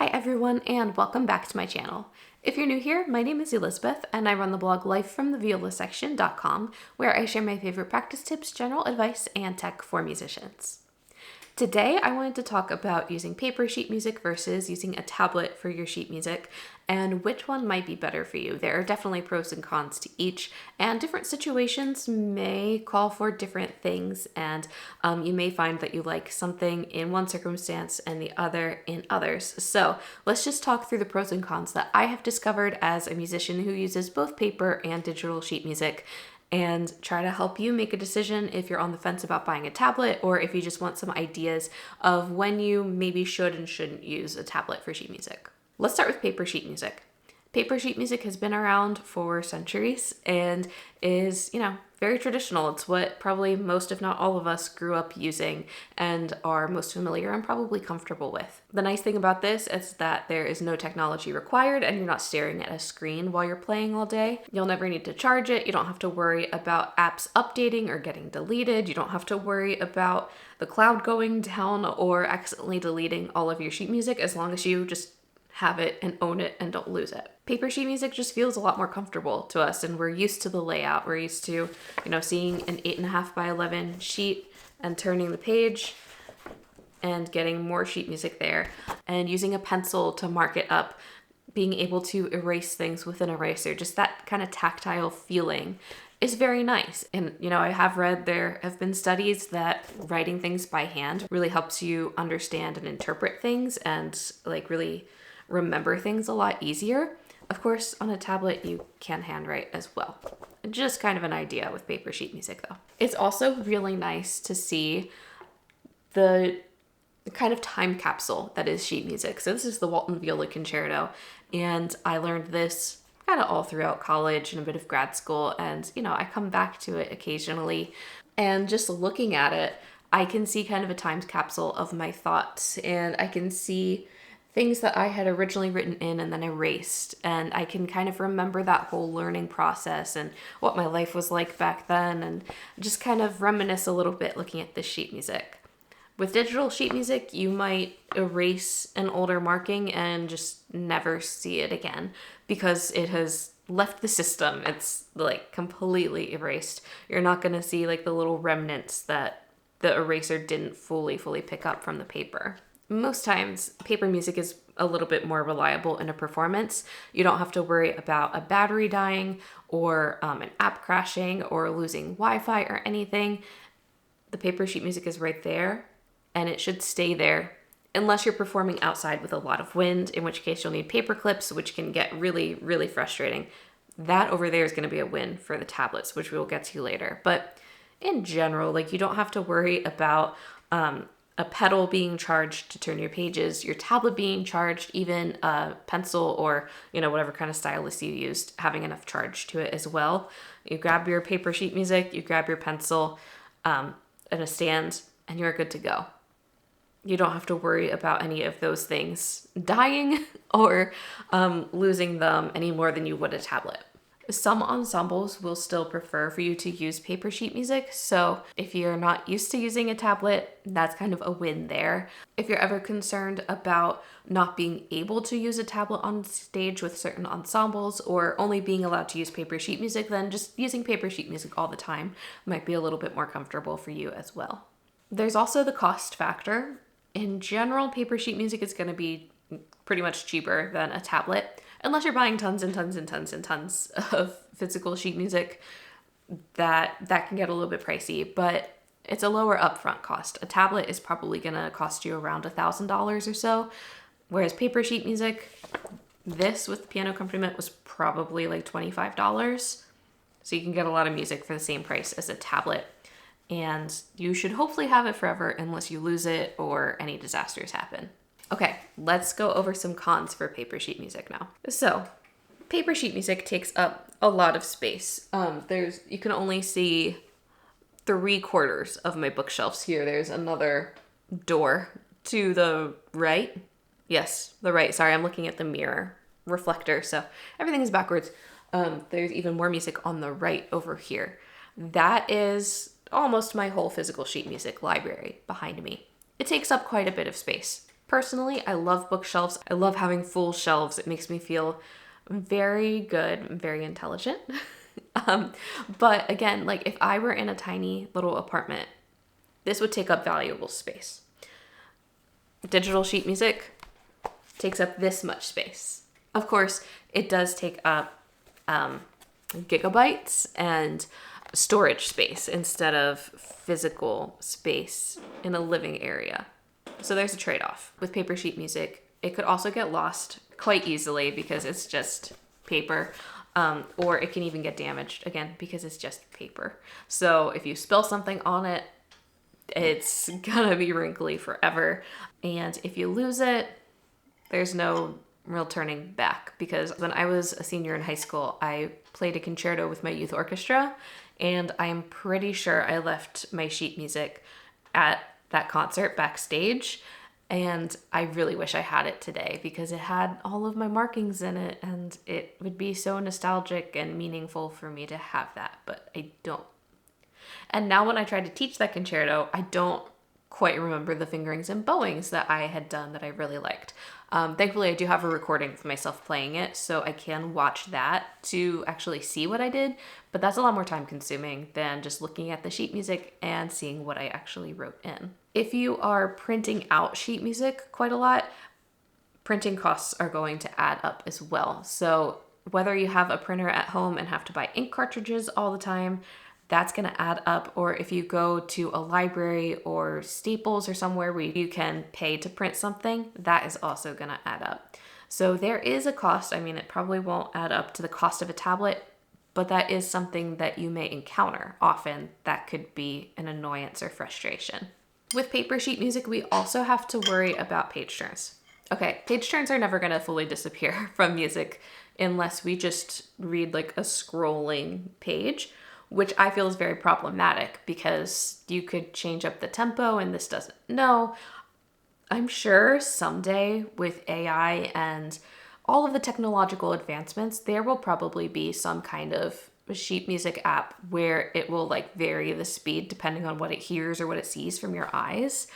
Hi everyone, and welcome back to my channel. If you're new here, my name is Elizabeth and I run the blog lifefromtheviolasection.com, where I share my favorite practice tips, general advice, and tech for musicians. Today I wanted to talk about using paper sheet music versus using a tablet for your sheet music and which one might be better for you. There are definitely pros and cons to each, and different situations may call for different things, and you may find that you like something in one circumstance and the other in others. So let's just talk through the pros and cons that I have discovered as a musician who uses both paper and digital sheet music, and try to help you make a decision if you're on the fence about buying a tablet or if you just want some ideas of when you maybe should and shouldn't use a tablet for sheet music. Let's start with paper sheet music. Paper sheet music has been around for centuries and is, very traditional. It's what probably most, if not all of us, grew up using and are most familiar and probably comfortable with. The nice thing about this is that there is no technology required and you're not staring at a screen while you're playing all day. You'll never need to charge it. You don't have to worry about apps updating or getting deleted. You don't have to worry about the cloud going down or accidentally deleting all of your sheet music, as long as you just have it and own it and don't lose it. Paper sheet music just feels a lot more comfortable to us, and we're used to the layout. We're used to, seeing an 8.5 by 11 sheet and turning the page and getting more sheet music there, and using a pencil to mark it up, being able to erase things with an eraser. Just that kind of tactile feeling is very nice. And, I have read there have been studies that writing things by hand really helps you understand and interpret things and really remember things a lot easier. Of course, on a tablet, you can handwrite as well. Just kind of an idea with paper sheet music, though. It's also really nice to see the kind of time capsule that is sheet music. So this is the Walton Viola Concerto, and I learned this kind of all throughout college and a bit of grad school, and, I come back to it occasionally, and just looking at it, I can see kind of a time capsule of my thoughts, and I can see things that I had originally written in and then erased. And I can kind of remember that whole learning process and what my life was like back then, and just kind of reminisce a little bit looking at this sheet music. With digital sheet music, you might erase an older marking and just never see it again because it has left the system. It's completely erased. You're not going to see the little remnants that the eraser didn't fully pick up from the paper. Most times, paper music is a little bit more reliable in a performance. You don't have to worry about a battery dying or an app crashing or losing Wi-Fi or anything. The paper sheet music is right there, and it should stay there unless you're performing outside with a lot of wind, in which case you'll need paper clips, which can get really, really frustrating. That over there is going to be a win for the tablets, which we will get to later. But in general, you don't have to worry about a pedal being charged to turn your pages, your tablet being charged, even a pencil or, whatever kind of stylus you used, having enough charge to it as well. You grab your paper sheet music, you grab your pencil and a stand, and you're good to go. You don't have to worry about any of those things dying or losing them any more than you would a tablet. Some ensembles will still prefer for you to use paper sheet music, so if you're not used to using a tablet, that's kind of a win there. If you're ever concerned about not being able to use a tablet on stage with certain ensembles or only being allowed to use paper sheet music, then just using paper sheet music all the time might be a little bit more comfortable for you as well. There's also the cost factor. In general, paper sheet music is going to be pretty much cheaper than a tablet. Unless you're buying tons and tons and tons and tons of physical sheet music, that can get a little bit pricey, but it's a lower upfront cost. A tablet is probably going to cost you around $1,000 or so, whereas paper sheet music, this with the piano accompaniment was probably $25. So you can get a lot of music for the same price as a tablet, and you should hopefully have it forever unless you lose it or any disasters happen. Okay, let's go over some cons for paper sheet music now. So, paper sheet music takes up a lot of space. You can only see 3/4 of my bookshelves here. There's another door to the right. Yes, the right. Sorry, I'm looking at the mirror reflector, so everything is backwards. There's even more music on the right over here. That is almost my whole physical sheet music library behind me. It takes up quite a bit of space. Personally, I love bookshelves. I love having full shelves. It makes me feel very good, very intelligent. But again, like if I were in a tiny little apartment, this would take up valuable space. Digital sheet music takes up this much space. Of course, it does take up gigabytes and storage space instead of physical space in a living area. So there's a trade-off. With paper sheet music, it could also get lost quite easily because it's just paper, or it can even get damaged, again, because it's just paper. So if you spill something on it, it's gonna be wrinkly forever. And if you lose it, there's no real turning back, because when I was a senior in high school, I played a concerto with my youth orchestra, and I'm pretty sure I left my sheet music at that concert backstage, and I really wish I had it today because it had all of my markings in it, and it would be so nostalgic and meaningful for me to have that, but I don't. And now when I try to teach that concerto, I don't quite remember the fingerings and bowings that I had done that I really liked. Thankfully, I do have a recording of myself playing it, so I can watch that to actually see what I did, but that's a lot more time consuming than just looking at the sheet music and seeing what I actually wrote in. If you are printing out sheet music quite a lot, printing costs are going to add up as well. So whether you have a printer at home and have to buy ink cartridges all the time, that's going to add up. Or if you go to a library or Staples or somewhere where you can pay to print something, that is also going to add up. So there is a cost. I mean, it probably won't add up to the cost of a tablet, but that is something that you may encounter often. That could be an annoyance or frustration. With paper sheet music, we also have to worry about page turns. Okay, page turns are never going to fully disappear from music unless we just read like a scrolling page, which I feel is very problematic because you could change up the tempo and this doesn't. No, I'm sure someday with AI and all of the technological advancements, there will probably be some kind of sheet music app where it will like vary the speed depending on what it hears or what it sees from your eyes.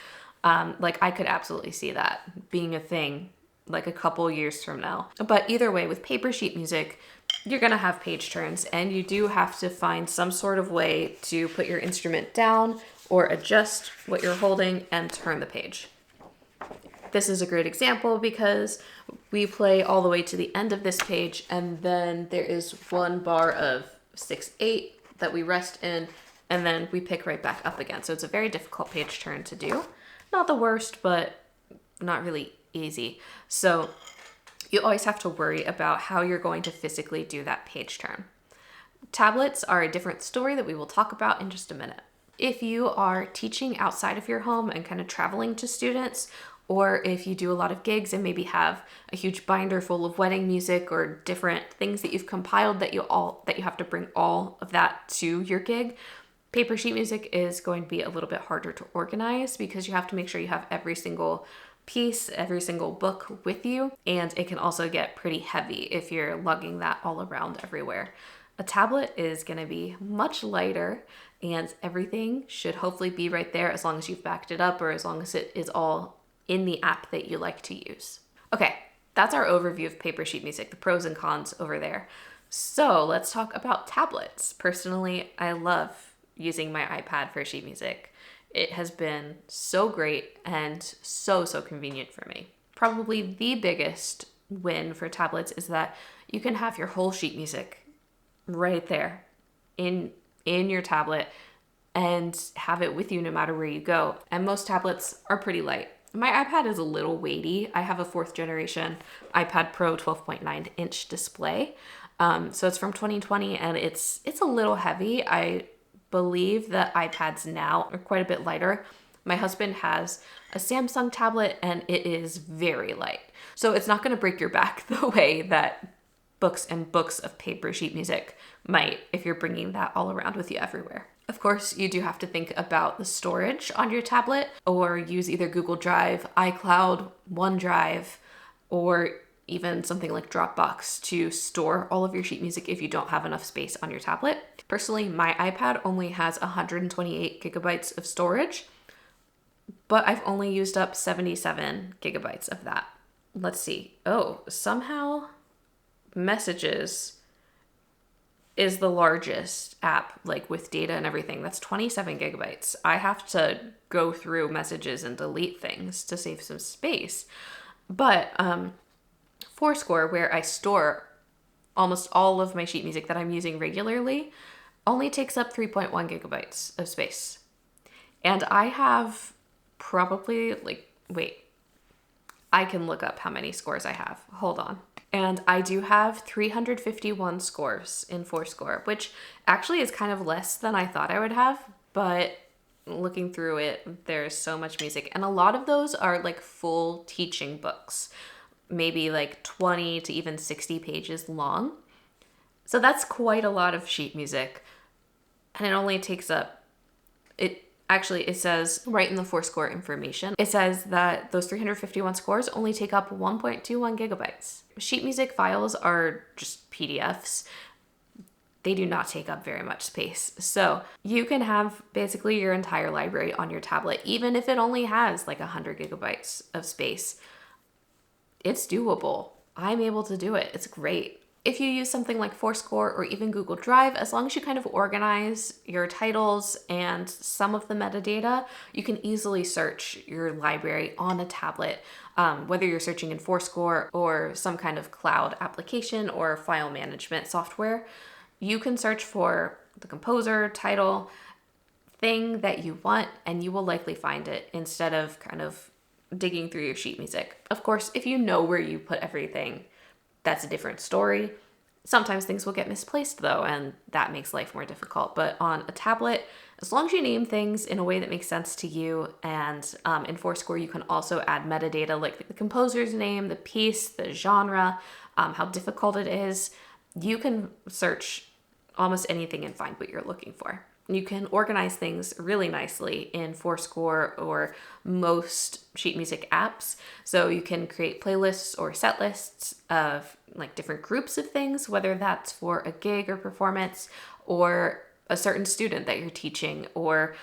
Like I could absolutely see that being a thing like a couple years from now. But either way, with paper sheet music, you're gonna have page turns, and you do have to find some sort of way to put your instrument down or adjust what you're holding and turn the page. This is a great example because we play all the way to the end of this page, and then there is one bar of 6/8 that we rest in, and then we pick right back up again. So it's a very difficult page turn to do. Not the worst, but not really easy. So you always have to worry about how you're going to physically do that page turn. Tablets are a different story that we will talk about in just a minute. If you are teaching outside of your home and kind of traveling to students, or if you do a lot of gigs and maybe have a huge binder full of wedding music or different things that you've compiled that you have to bring all of that to your gig, paper sheet music is going to be a little bit harder to organize because you have to make sure you have every single piece, every single book with you, and it can also get pretty heavy if you're lugging that all around everywhere. A tablet is going to be much lighter, and everything should hopefully be right there as long as you've backed it up or as long as it is all in the app that you like to use. Okay, that's our overview of paper sheet music, the pros and cons over there. So let's talk about tablets. Personally, I love using my iPad for sheet music. It has been so great and so convenient for me. Probably the biggest win for tablets is that you can have your whole sheet music right there in your tablet and have it with you no matter where you go. And most tablets are pretty light. My iPad is a little weighty. I have a 4th generation iPad Pro 12.9 inch display. So it's from 2020 and it's a little heavy. I believe that iPads now are quite a bit lighter. My husband has a Samsung tablet and it is very light. So it's not going to break your back the way that books and books of paper sheet music might if you're bringing that all around with you everywhere. Of course, you do have to think about the storage on your tablet or use either Google Drive, iCloud, OneDrive, or even something like Dropbox to store all of your sheet music if you don't have enough space on your tablet. Personally, my iPad only has 128 gigabytes of storage, but I've only used up 77 gigabytes of that. Let's see. Oh, somehow Messages is the largest app, like with data and everything. That's 27 gigabytes. I have to go through Messages and delete things to save some space. But Forscore, where I store almost all of my sheet music that I'm using regularly, only takes up 3.1 gigabytes of space. And I have probably I can look up how many scores I have. Hold on. And I do have 351 scores in Forscore, which actually is kind of less than I thought I would have, but looking through it, there's so much music. And a lot of those are like full teaching books, maybe like 20 to even 60 pages long. So that's quite a lot of sheet music. And it only takes up, it says right in the Forscore information, it says that those 351 scores only take up 1.21 gigabytes. Sheet music files are just PDFs. They do not take up very much space. So you can have basically your entire library on your tablet, even if it only has like 100 gigabytes of space. It's doable. I'm able to do it. It's great. If you use something like Forscore or even Google Drive, as long as you kind of organize your titles and some of the metadata, you can easily search your library on a tablet, whether you're searching in Forscore or some kind of cloud application or file management software. You can search for the composer, title, thing that you want, and you will likely find it instead of kind of digging through your sheet music. Of course, if you know where you put everything, that's a different story. Sometimes things will get misplaced though, and that makes life more difficult. But on a tablet, as long as you name things in a way that makes sense to you, and in Forscore, you can also add metadata like the composer's name, the piece, the genre, how difficult it is. You can search almost anything and find what you're looking for. You can organize things really nicely in Forscore or most sheet music apps. So you can create playlists or set lists of like different groups of things, whether that's for a gig or performance or a certain student that you're teaching, or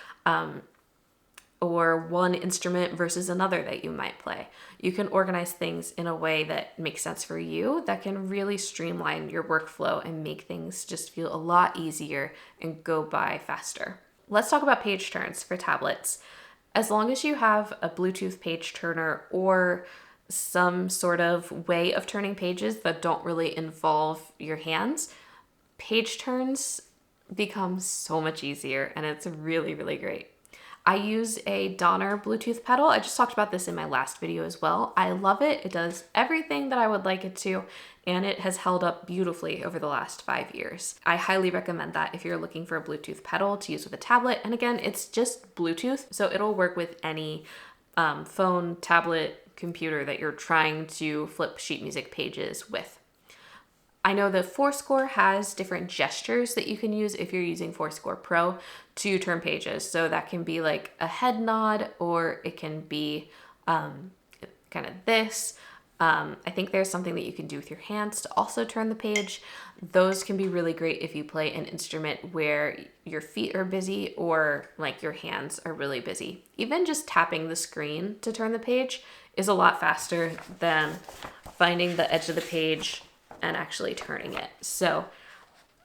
one instrument versus another that you might play. You can organize things in a way that makes sense for you, that can really streamline your workflow and make things just feel a lot easier and go by faster. Let's talk about page turns for tablets. As long as you have a Bluetooth page turner or some sort of way of turning pages that don't really involve your hands, page turns become so much easier, and it's really, really great. I use a Donner Bluetooth pedal. I just talked about this in my last video as well. I love it. It does everything that I would like it to, and it has held up beautifully over the last 5 years. I highly recommend that if you're looking for a Bluetooth pedal to use with a tablet. And again, it's just Bluetooth, so it'll work with any phone, tablet, computer that you're trying to flip sheet music pages with. I know that Forscore has different gestures that you can use if you're using Forscore Pro to turn pages. So that can be like a head nod, or it can be kind of this. I think there's something that you can do with your hands to also turn the page. Those can be really great if you play an instrument where your feet are busy or like your hands are really busy. Even just tapping the screen to turn the page is a lot faster than finding the edge of the page and actually turning it. So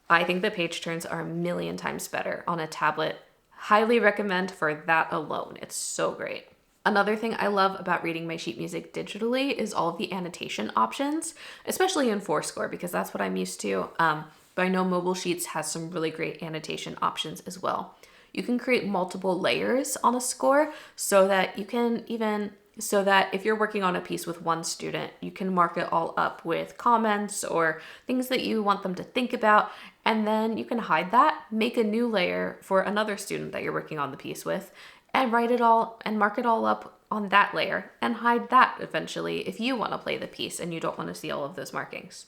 I think the page turns are a million times better on a tablet. Highly recommend for that alone. It's so great. Another thing I love about reading my sheet music digitally is all of the annotation options, especially in Forscore, because that's what I'm used to. But I know Mobile Sheets has some really great annotation options as well. You can create multiple layers on a score so that if you're working on a piece with one student, you can mark it all up with comments or things that you want them to think about, and then you can hide that, make a new layer for another student that you're working on the piece with, and write it all and mark it all up on that layer and hide that eventually if you want to play the piece and you don't want to see all of those markings.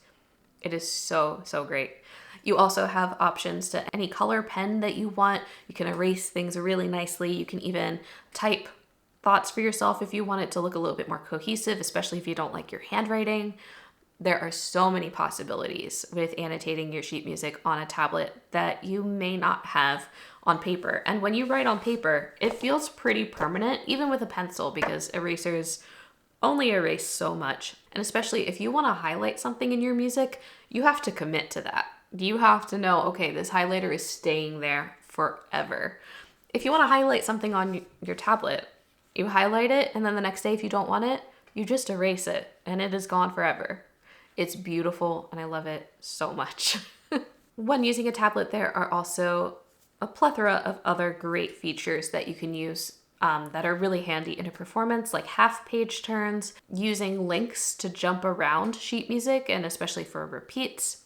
It is so, so great. You also have options to any color pen that you want. You can erase things really nicely. You can even type thoughts for yourself if you want it to look a little bit more cohesive, especially if you don't like your handwriting. There are so many possibilities with annotating your sheet music on a tablet that you may not have on paper. And when you write on paper, it feels pretty permanent, even with a pencil, because erasers only erase so much. And especially if you want to highlight something in your music, you have to commit to that. You have to know, okay, this highlighter is staying there forever. If you want to highlight something on your tablet, you highlight it, and then the next day, if you don't want it, you just erase it, and it is gone forever. It's beautiful, and I love it so much. When using a tablet, there are also a plethora of other great features that you can use that are really handy in a performance, like half-page turns, using links to jump around sheet music, and especially for repeats,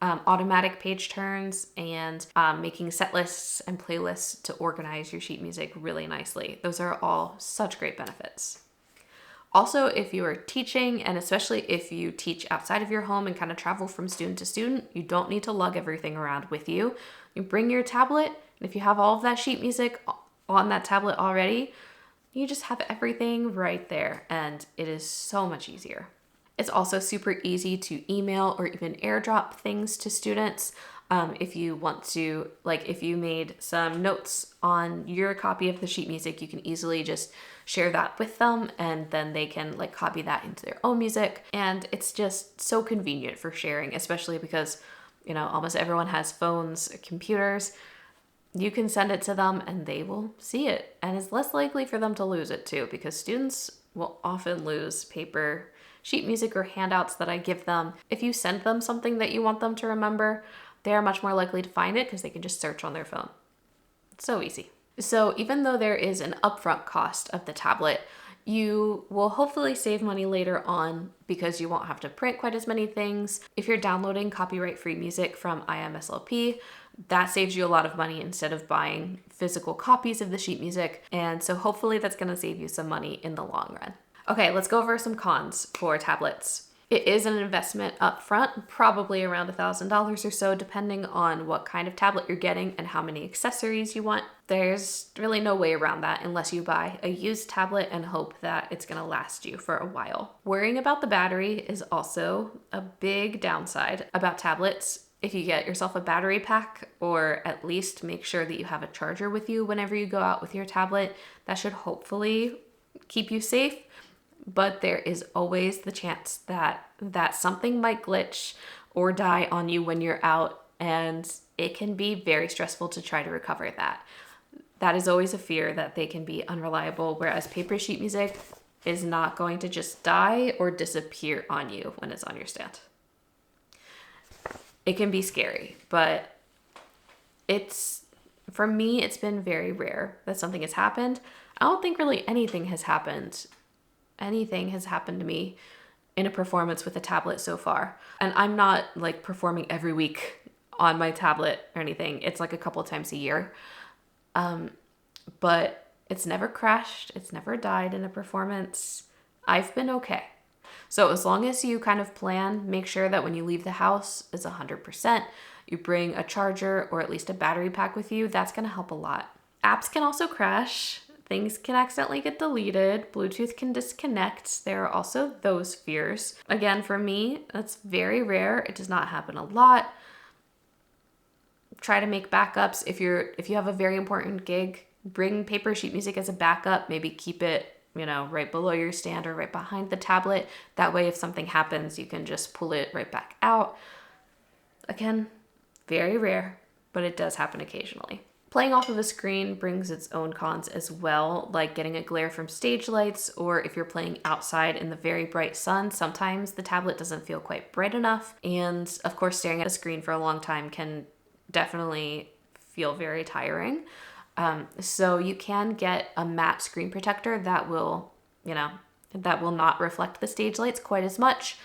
automatic page turns, and making set lists and playlists to organize your sheet music really nicely. Those are all such great benefits. Also, if you are teaching, and especially if you teach outside of your home and kind of travel from student to student, you don't need to lug everything around with you. You bring your tablet, and if you have all of that sheet music on that tablet already, you just have everything right there, and it is so much easier. It's also super easy to email or even airdrop things to students. If you want to, like if you made some notes on your copy of the sheet music, you can easily just share that with them, and then they can like copy that into their own music. And it's just so convenient for sharing, especially because, you know, almost everyone has phones, computers. You can send it to them and they will see it. And it's less likely for them to lose it too, because students will often lose paper sheet music or handouts that I give them. If you send them something that you want them to remember, they are much more likely to find it because they can just search on their phone. It's so easy. So even though there is an upfront cost of the tablet, you will hopefully save money later on because you won't have to print quite as many things. If you're downloading copyright-free music from IMSLP, that saves you a lot of money instead of buying physical copies of the sheet music. And so hopefully that's going to save you some money in the long run. Okay, let's go over some cons for tablets. It is an investment up front, probably around $1,000 or so, depending on what kind of tablet you're getting and how many accessories you want. There's really no way around that unless you buy a used tablet and hope that it's gonna last you for a while. Worrying about the battery is also a big downside about tablets. If you get yourself a battery pack, or at least make sure that you have a charger with you whenever you go out with your tablet, that should hopefully keep you safe. But there is always the chance that something might glitch or die on you when you're out, and it can be very stressful to try to recover that. That is always a fear, that they can be unreliable, whereas paper sheet music is not going to just die or disappear on you when it's on your stand. It can be scary, but for me, it's been very rare that something has happened. I don't think really anything has happened to me in a performance with a tablet so far. And I'm not like performing every week on my tablet or anything. It's like a couple of times a year. But it's never crashed. It's never died in a performance. I've been okay. So as long as you kind of plan, make sure that when you leave the house it's 100%. You bring a charger or at least a battery pack with you. That's going to help a lot. Apps can also crash. Things can accidentally get deleted. Bluetooth can disconnect. There are also those fears. Again, for me, that's very rare. It does not happen a lot. Try to make backups. If you have a very important gig, bring paper sheet music as a backup. Maybe keep it, right below your stand or right behind the tablet. That way, if something happens, you can just pull it right back out. Again, very rare, but it does happen occasionally. Playing off of a screen brings its own cons as well, like getting a glare from stage lights, or if you're playing outside in the very bright sun, sometimes the tablet doesn't feel quite bright enough. And of course, staring at a screen for a long time can definitely feel very tiring. So you can get a matte screen protector that will not reflect the stage lights quite as much.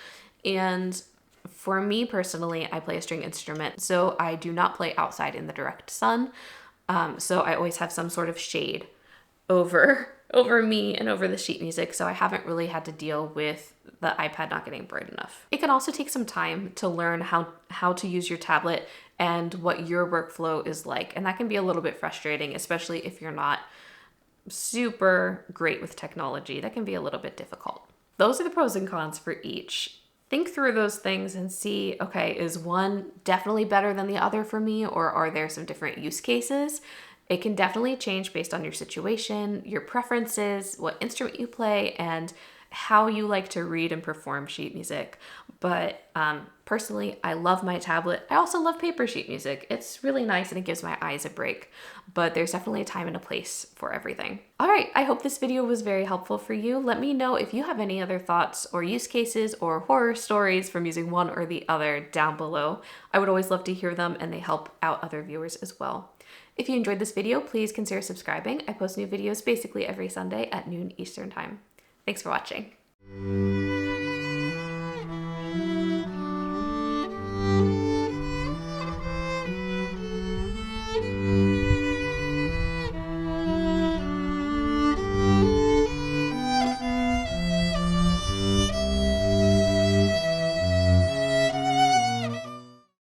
And for me personally, I play a string instrument, so I do not play outside in the direct sun. So I always have some sort of shade over me and over the sheet music, so I haven't really had to deal with the iPad not getting bright enough. It can also take some time to learn how to use your tablet and what your workflow is like, and that can be a little bit frustrating, especially if you're not super great with technology. That can be a little bit difficult. Those are the pros and cons for each. Think through those things and see, okay, is one definitely better than the other for me, or are there some different use cases? It can definitely change based on your situation, your preferences, what instrument you play, and how you like to read and perform sheet music. But personally, I love my tablet. I also love paper sheet music. It's really nice and it gives my eyes a break, but there's definitely a time and a place for everything. All right, I hope this video was very helpful for you. Let me know if you have any other thoughts or use cases or horror stories from using one or the other down below. I would always love to hear them, and they help out other viewers as well. If you enjoyed this video, please consider subscribing. I post new videos basically every Sunday at noon Eastern Time. Thanks for watching.